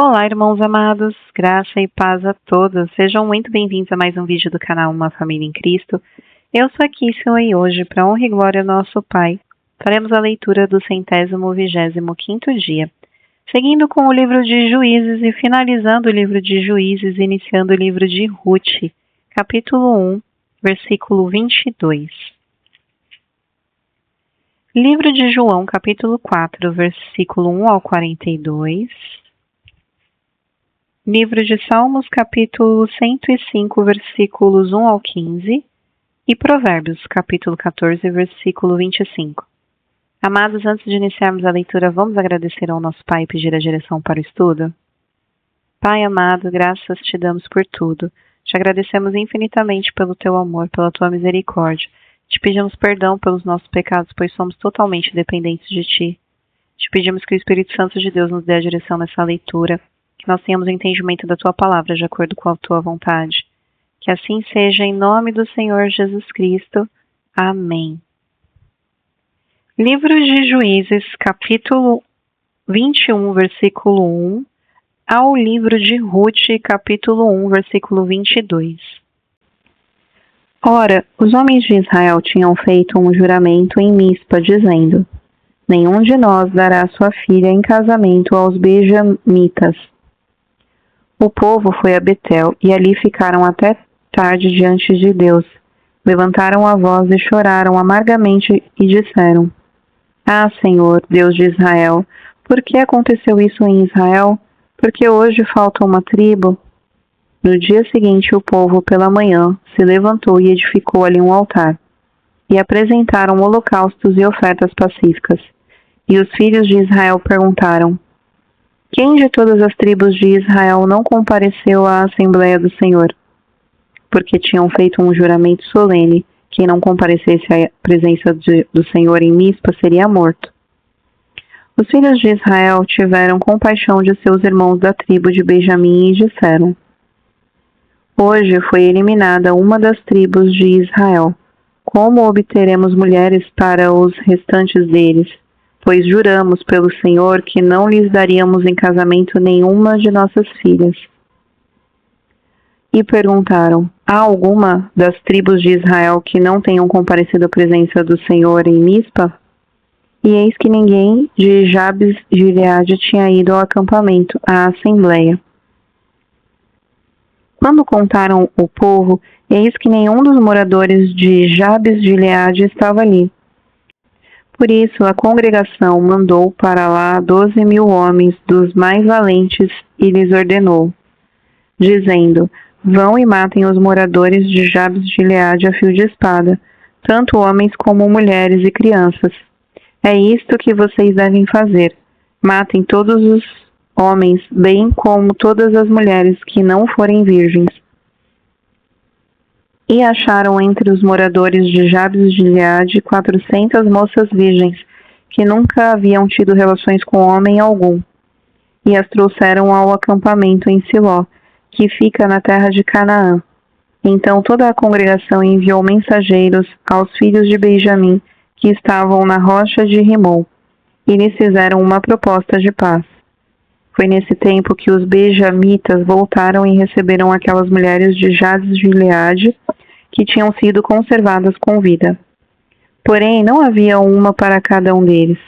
Olá, irmãos amados, graça e paz a todos. Sejam muito bem-vindos a mais um vídeo do canal Uma Família em Cristo. Eu sou a Kíssima e hoje, para honra e glória ao nosso Pai, faremos a leitura do 125º dia, seguindo com o livro de Juízes e finalizando o livro de Juízes, iniciando o livro de Ruth, capítulo 1, versículo 22. Livro de João, capítulo 4, versículo 1 ao 42. Livro de Salmos, capítulo 105, versículos 1 ao 15. E Provérbios, capítulo 14, versículo 25. Amados, antes de iniciarmos a leitura, vamos agradecer ao nosso Pai e pedir a direção para o estudo? Pai amado, graças te damos por tudo. Te agradecemos infinitamente pelo teu amor, pela tua misericórdia. Te pedimos perdão pelos nossos pecados, pois somos totalmente dependentes de ti. Te pedimos que o Espírito Santo de Deus nos dê a direção nessa leitura, que nós tenhamos o entendimento da tua palavra de acordo com a tua vontade. Que assim seja em nome do Senhor Jesus Cristo. Amém. Livro de Juízes, capítulo 21, versículo 1, ao livro de Ruth, capítulo 1, versículo 22. Ora, os homens de Israel tinham feito um juramento em Mispa, dizendo: nenhum de nós dará sua filha em casamento aos benjamitas. O povo foi a Betel e ali ficaram até tarde diante de Deus. Levantaram a voz e choraram amargamente e disseram: Ah, Senhor, Deus de Israel, por que aconteceu isso em Israel? Porque hoje falta uma tribo? No dia seguinte, o povo, pela manhã, se levantou e edificou ali um altar. E apresentaram holocaustos e ofertas pacíficas. E os filhos de Israel perguntaram: quem de todas as tribos de Israel não compareceu à Assembleia do Senhor? Porque tinham feito um juramento solene: quem não comparecesse à presença do Senhor em Mispa seria morto. Os filhos de Israel tiveram compaixão de seus irmãos da tribo de Benjamim e disseram: hoje foi eliminada uma das tribos de Israel. Como obteremos mulheres para os restantes deles? Pois juramos pelo Senhor que não lhes daríamos em casamento nenhuma de nossas filhas. E perguntaram: há alguma das tribos de Israel que não tenham comparecido à presença do Senhor em Mispa? E eis que ninguém de Jabes de Gileade tinha ido ao acampamento, à assembleia. Quando contaram o povo, eis que nenhum dos moradores de Jabes de Gileade estava ali. Por isso a congregação mandou para lá 12.000 homens dos mais valentes e lhes ordenou, dizendo: vão e matem os moradores de Jabes de Gileade a fio de espada, tanto homens como mulheres e crianças. É isto que vocês devem fazer: matem todos os homens, bem como todas as mulheres que não forem virgens. E acharam entre os moradores de Jabes de Gileade 400 moças virgens, que nunca haviam tido relações com homem algum. E as trouxeram ao acampamento em Siló, que fica na terra de Canaã. Então toda a congregação enviou mensageiros aos filhos de Benjamim, que estavam na rocha de Rimon, e lhes fizeram uma proposta de paz. Foi nesse tempo que os benjamitas voltaram e receberam aquelas mulheres de Jabes de Gileade que tinham sido conservadas com vida. Porém, não havia uma para cada um deles.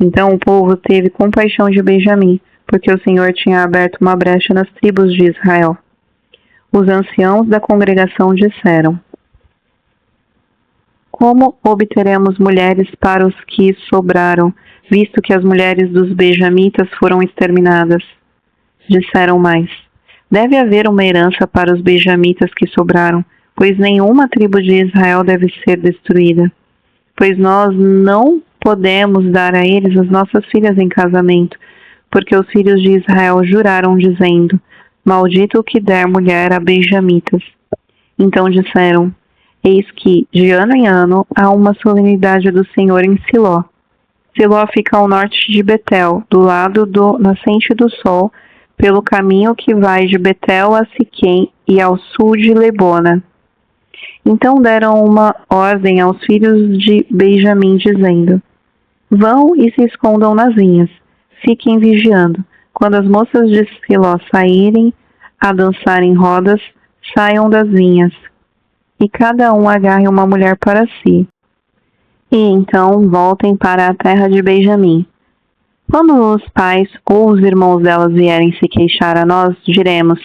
Então o povo teve compaixão de Benjamim, porque o Senhor tinha aberto uma brecha nas tribos de Israel. Os anciãos da congregação disseram: como obteremos mulheres para os que sobraram, visto que as mulheres dos benjamitas foram exterminadas? Disseram mais: deve haver uma herança para os benjamitas que sobraram, pois nenhuma tribo de Israel deve ser destruída. Pois nós não podemos dar a eles as nossas filhas em casamento, porque os filhos de Israel juraram, dizendo: maldito o que der mulher a benjamitas. Então disseram: eis que, de ano em ano, há uma solenidade do Senhor em Siló. Siló fica ao norte de Betel, do lado do nascente do sol, pelo caminho que vai de Betel a Siquém e ao sul de Lebona. Então deram uma ordem aos filhos de Benjamim, dizendo: vão e se escondam nas vinhas, fiquem vigiando, quando as moças de Siló saírem a dançar em rodas, saiam das vinhas, e cada um agarre uma mulher para si. E então voltem para a terra de Benjamim. Quando os pais ou os irmãos delas vierem se queixar a nós, diremos: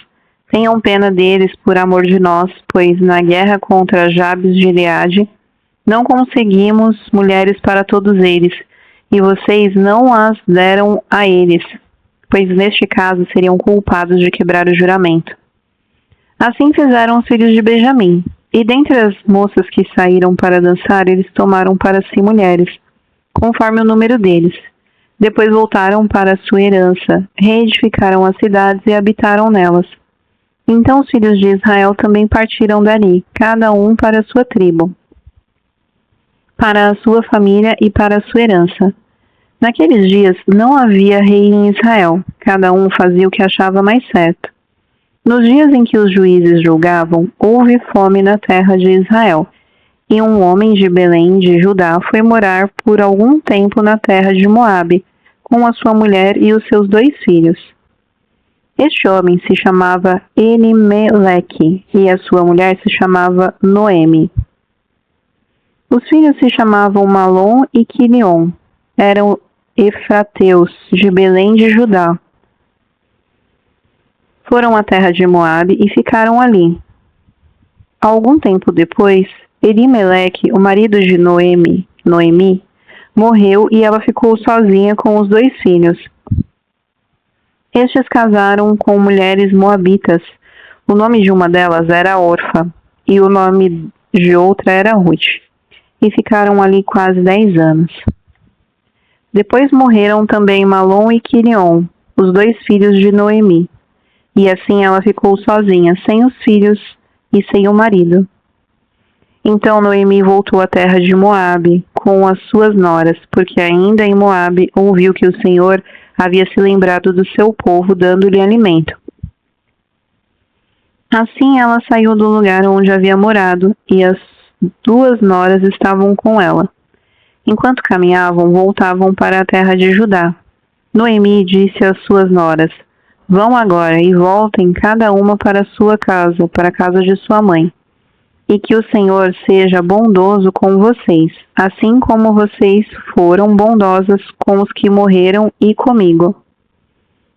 tenham pena deles por amor de nós, pois na guerra contra Jabes de Gileade não conseguimos mulheres para todos eles, e vocês não as deram a eles, pois neste caso seriam culpados de quebrar o juramento. Assim fizeram os filhos de Benjamim, e dentre as moças que saíram para dançar, eles tomaram para si mulheres, conforme o número deles. Depois voltaram para a sua herança, reedificaram as cidades e habitaram nelas. Então os filhos de Israel também partiram dali, cada um para a sua tribo, para a sua família e para a sua herança. Naqueles dias não havia rei em Israel, cada um fazia o que achava mais certo. Nos dias em que os juízes julgavam, houve fome na terra de Israel, e um homem de Belém de Judá foi morar por algum tempo na terra de Moabe, com a sua mulher e os seus 2 filhos. Este homem se chamava Elimeleque, e a sua mulher se chamava Noemi. Os filhos se chamavam Malom e Quilion. Eram efrateus, de Belém de Judá. Foram à terra de Moabe e ficaram ali. Algum tempo depois, Elimeleque, o marido de Noemi, morreu e ela ficou sozinha com os 2 filhos. Estes casaram com mulheres moabitas. O nome de uma delas era Orfa e o nome de outra era Ruth, e ficaram ali quase 10 anos. Depois morreram também Malom e Quilion, os 2 filhos de Noemi, e assim ela ficou sozinha, sem os filhos e sem o marido. Então Noemi voltou à terra de Moabe com as suas noras, porque ainda em Moabe ouviu que o Senhor havia se lembrado do seu povo, dando-lhe alimento. Assim ela saiu do lugar onde havia morado, e as 2 noras estavam com ela. Enquanto caminhavam, voltavam para a terra de Judá. Noemi disse às suas noras: vão agora e voltem cada uma para a sua casa, para a casa de sua mãe. E que o Senhor seja bondoso com vocês, assim como vocês foram bondosas com os que morreram e comigo.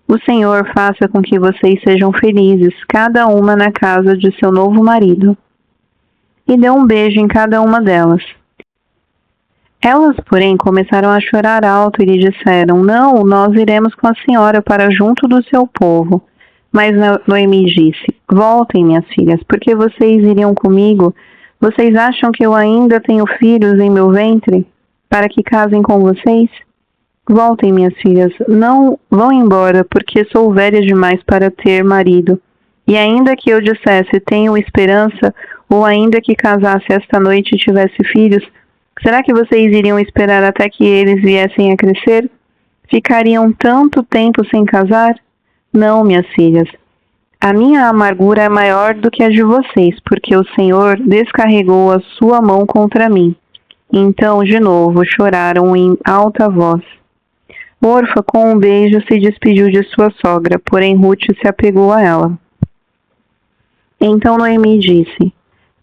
O Senhor faça com que vocês sejam felizes, cada uma na casa de seu novo marido. E deu um beijo em cada uma delas. Elas, porém, começaram a chorar alto e lhe disseram: não, nós iremos com a senhora para junto do seu povo. Mas Noemi disse: voltem, minhas filhas, porque vocês iriam comigo? Vocês acham que eu ainda tenho filhos em meu ventre, para que casem com vocês? Voltem, minhas filhas, não vão embora, porque sou velha demais para ter marido. E ainda que eu dissesse: tenho esperança, ou ainda que casasse esta noite e tivesse filhos, será que vocês iriam esperar até que eles viessem a crescer? Ficariam tanto tempo sem casar? Não, minhas filhas. A minha amargura é maior do que a de vocês, porque o Senhor descarregou a sua mão contra mim. Então, de novo, choraram em alta voz. Orfa, com um beijo, se despediu de sua sogra, porém Ruth se apegou a ela. Então Noemi disse: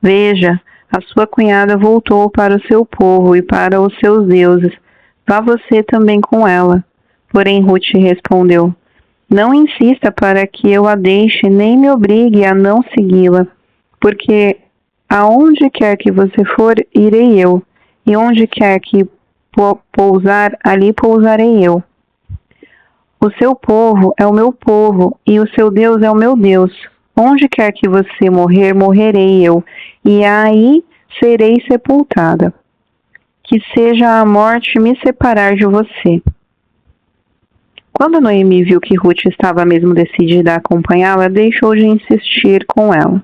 veja, a sua cunhada voltou para o seu povo e para os seus deuses. Vá você também com ela. Porém Ruth respondeu: não insista para que eu a deixe, nem me obrigue a não segui-la, porque aonde quer que você for, irei eu, e onde quer que pousar, ali pousarei eu. O seu povo é o meu povo, e o seu Deus é o meu Deus. Onde quer que você morrer, morrerei eu, e aí serei sepultada. Que seja a morte me separar de você. Quando Noemi viu que Ruth estava mesmo decidida a acompanhá-la, deixou de insistir com ela.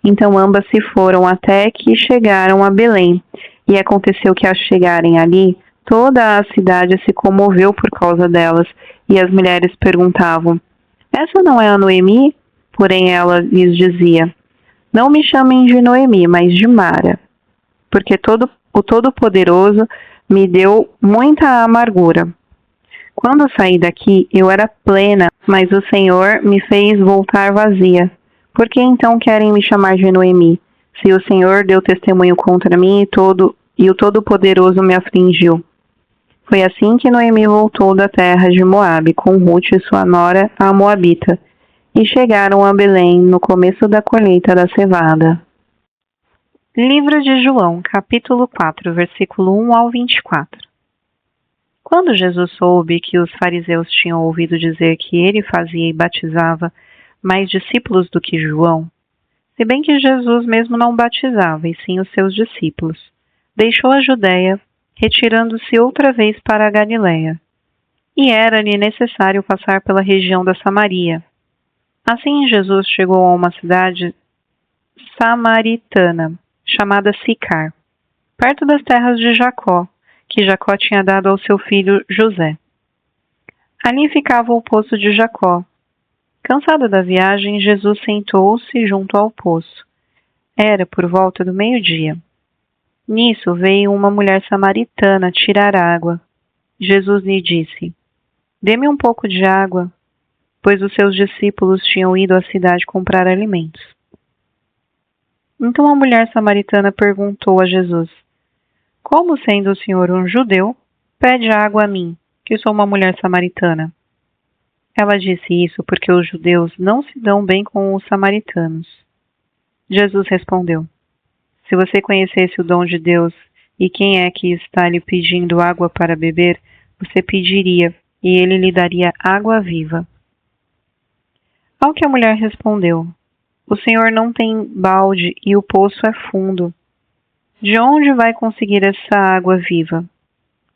Então ambas se foram até que chegaram a Belém. E aconteceu que ao chegarem ali, toda a cidade se comoveu por causa delas, e as mulheres perguntavam: essa não é a Noemi? Porém ela lhes dizia: não me chamem de Noemi, mas de Mara, porque o Todo-Poderoso me deu muita amargura. Quando saí daqui, eu era plena, mas o Senhor me fez voltar vazia. Por que então querem me chamar de Noemi, se o Senhor deu testemunho contra mim e o Todo-Poderoso me afligiu? Foi assim que Noemi voltou da terra de Moabe, com Rute e sua nora, a Moabita, e chegaram a Belém no começo da colheita da cevada. Livro de João, capítulo 4, versículo 1 ao 24. Quando Jesus soube que os fariseus tinham ouvido dizer que ele fazia e batizava mais discípulos do que João, se bem que Jesus mesmo não batizava, e sim os seus discípulos, deixou a Judéia, retirando-se outra vez para a Galiléia. E era-lhe necessário passar pela região da Samaria. Assim Jesus chegou a uma cidade samaritana, chamada Sicar, perto das terras de Jacó, que Jacó tinha dado ao seu filho José. Ali ficava o poço de Jacó. Cansado da viagem, Jesus sentou-se junto ao poço. Era por volta do meio-dia. Nisso veio uma mulher samaritana tirar água. Jesus lhe disse: "Dê-me um pouco de água", pois os seus discípulos tinham ido à cidade comprar alimentos. Então a mulher samaritana perguntou a Jesus: "Como, sendo o Senhor um judeu, pede água a mim, que sou uma mulher samaritana?" Ela disse isso porque os judeus não se dão bem com os samaritanos. Jesus respondeu: "Se você conhecesse o dom de Deus e quem é que está lhe pedindo água para beber, você pediria e ele lhe daria água viva." Ao que a mulher respondeu: "O Senhor não tem balde e o poço é fundo. De onde vai conseguir essa água viva?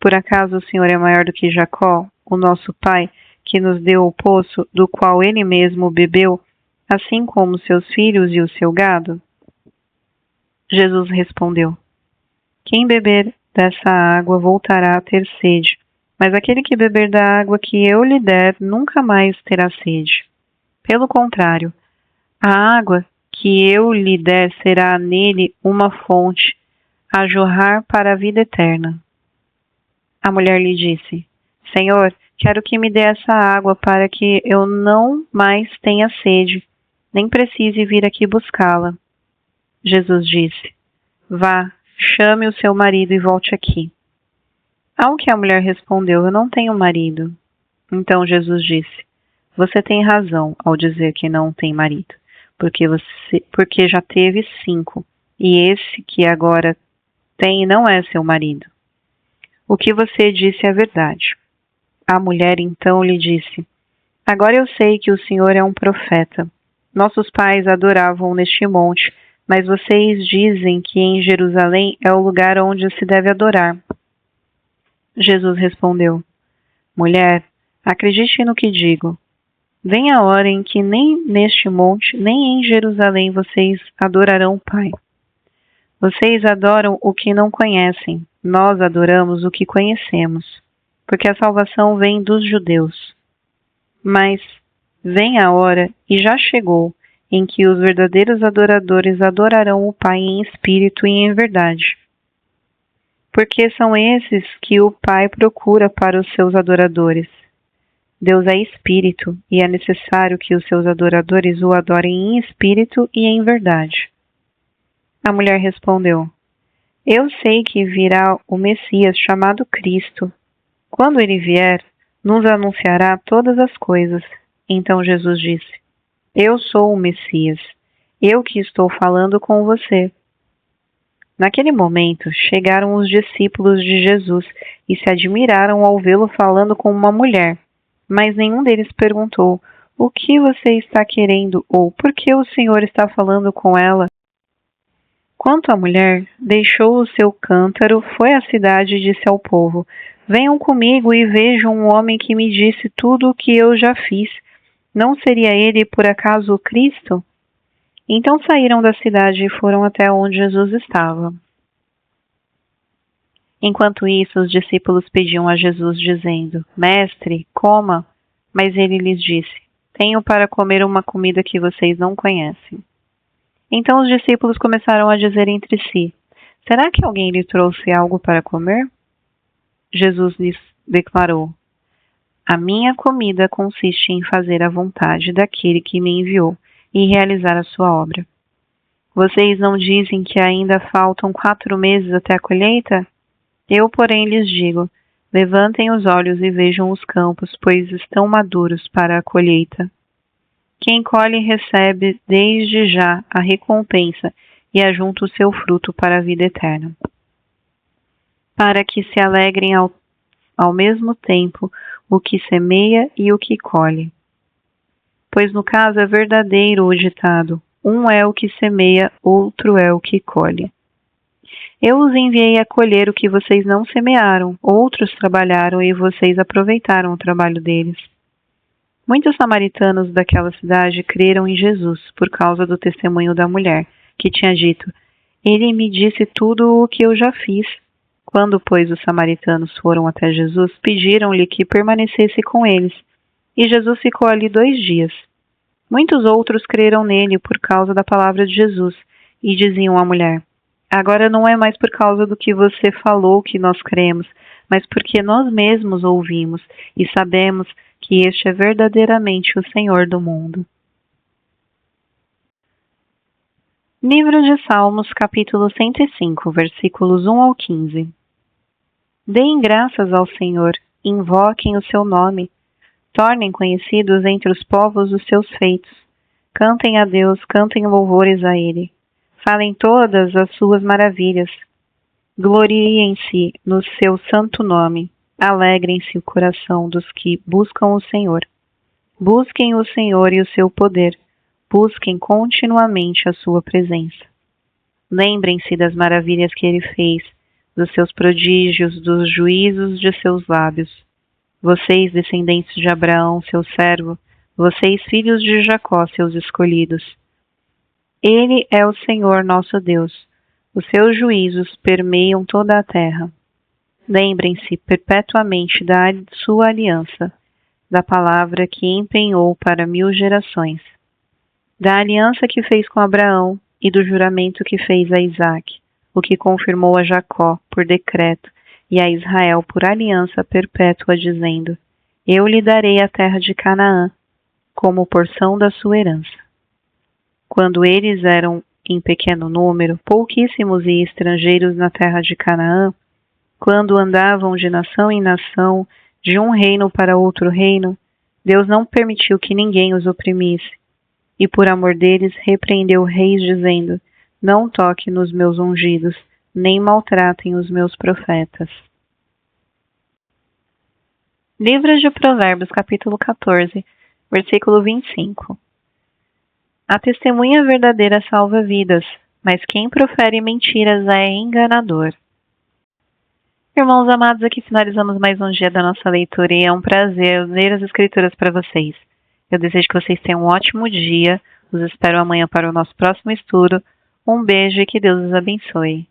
Por acaso o Senhor é maior do que Jacó, o nosso pai, que nos deu o poço do qual ele mesmo bebeu, assim como seus filhos e o seu gado?" Jesus respondeu: "Quem beber dessa água voltará a ter sede, mas aquele que beber da água que eu lhe der nunca mais terá sede. Pelo contrário, a água que eu lhe der será nele uma fonte a jorrar para a vida eterna." A mulher lhe disse: "Senhor, quero que me dê essa água para que eu não mais tenha sede, nem precise vir aqui buscá-la." Jesus disse: "Vá, chame o seu marido e volte aqui." Ao que a mulher respondeu: "Eu não tenho marido." Então Jesus disse: "Você tem razão ao dizer que não tem marido, porque já teve 5, e esse que agora tem não é seu marido. O que você disse é verdade." A mulher então lhe disse: "Agora eu sei que o Senhor é um profeta. Nossos pais adoravam neste monte, mas vocês dizem que em Jerusalém é o lugar onde se deve adorar." Jesus respondeu: "Mulher, acredite no que digo. Vem a hora em que nem neste monte, nem em Jerusalém vocês adorarão o Pai. Vocês adoram o que não conhecem, nós adoramos o que conhecemos, porque a salvação vem dos judeus. Mas vem a hora, e já chegou, em que os verdadeiros adoradores adorarão o Pai em espírito e em verdade. Porque são esses que o Pai procura para os seus adoradores. Deus é espírito, e é necessário que os seus adoradores o adorem em espírito e em verdade." A mulher respondeu: "Eu sei que virá o Messias chamado Cristo. Quando ele vier, nos anunciará todas as coisas." Então Jesus disse: "Eu sou o Messias, eu que estou falando com você." Naquele momento, chegaram os discípulos de Jesus e se admiraram ao vê-lo falando com uma mulher, mas nenhum deles perguntou: "O que você está querendo?" ou "Por que o Senhor está falando com ela?" Quanto à mulher, deixou o seu cântaro, foi à cidade e disse ao povo: "Venham comigo e vejam um homem que me disse tudo o que eu já fiz. Não seria ele, por acaso, o Cristo?" Então saíram da cidade e foram até onde Jesus estava. Enquanto isso, os discípulos pediam a Jesus, dizendo: "Mestre, coma." Mas ele lhes disse: "Tenho para comer uma comida que vocês não conhecem." Então os discípulos começaram a dizer entre si: "Será que alguém lhe trouxe algo para comer?" Jesus lhes declarou: A minha comida consiste em fazer a vontade daquele que me enviou e realizar a sua obra. Vocês não dizem que ainda faltam 4 meses até a colheita? Eu, porém, lhes digo: levantem os olhos e vejam os campos, pois estão maduros para a colheita. Quem colhe recebe desde já a recompensa e ajunta o seu fruto para a vida eterna, para que se alegrem ao mesmo tempo o que semeia e o que colhe. Pois no caso é verdadeiro o ditado: um é o que semeia, outro é o que colhe. Eu os enviei a colher o que vocês não semearam, outros trabalharam e vocês aproveitaram o trabalho deles. Muitos samaritanos daquela cidade creram em Jesus por causa do testemunho da mulher, que tinha dito: ele me disse tudo o que eu já fiz. Quando, pois, os samaritanos foram até Jesus, pediram-lhe que permanecesse com eles, e Jesus ficou ali 2 dias. Muitos outros creram nele por causa da palavra de Jesus, e diziam à mulher: agora não é mais por causa do que você falou que nós cremos, mas porque nós mesmos ouvimos e sabemos que este é verdadeiramente o Senhor do mundo. Livro de Salmos, capítulo 105, versículos 1 ao 15. Deem graças ao Senhor, invoquem o seu nome, tornem conhecidos entre os povos os seus feitos. Cantem a Deus, cantem louvores a Ele. Falem todas as suas maravilhas. Gloriem-se no seu santo nome. Alegrem-se o coração dos que buscam o Senhor. Busquem o Senhor e o seu poder. Busquem continuamente a sua presença. Lembrem-se das maravilhas que ele fez, dos seus prodígios, dos juízos de seus lábios. Vocês, descendentes de Abraão, seu servo, vocês, filhos de Jacó, seus escolhidos. Ele é o Senhor nosso Deus. Os seus juízos permeiam toda a terra. Lembrem-se perpetuamente da sua aliança, da palavra que empenhou para 1000 gerações, da aliança que fez com Abraão e do juramento que fez a Isaque, o que confirmou a Jacó por decreto e a Israel por aliança perpétua, dizendo: eu lhe darei a terra de Canaã como porção da sua herança. Quando eles eram em pequeno número, pouquíssimos e estrangeiros na terra de Canaã, quando andavam de nação em nação, de um reino para outro reino, Deus não permitiu que ninguém os oprimisse, e por amor deles repreendeu reis, dizendo: não toque nos meus ungidos, nem maltratem os meus profetas. Livro de Provérbios, capítulo 14, versículo 25. A testemunha verdadeira salva vidas, mas quem profere mentiras é enganador. Irmãos amados, aqui finalizamos mais um dia da nossa leitura e é um prazer ler as Escrituras para vocês. Eu desejo que vocês tenham um ótimo dia. Os espero amanhã para o nosso próximo estudo. Um beijo e que Deus os abençoe.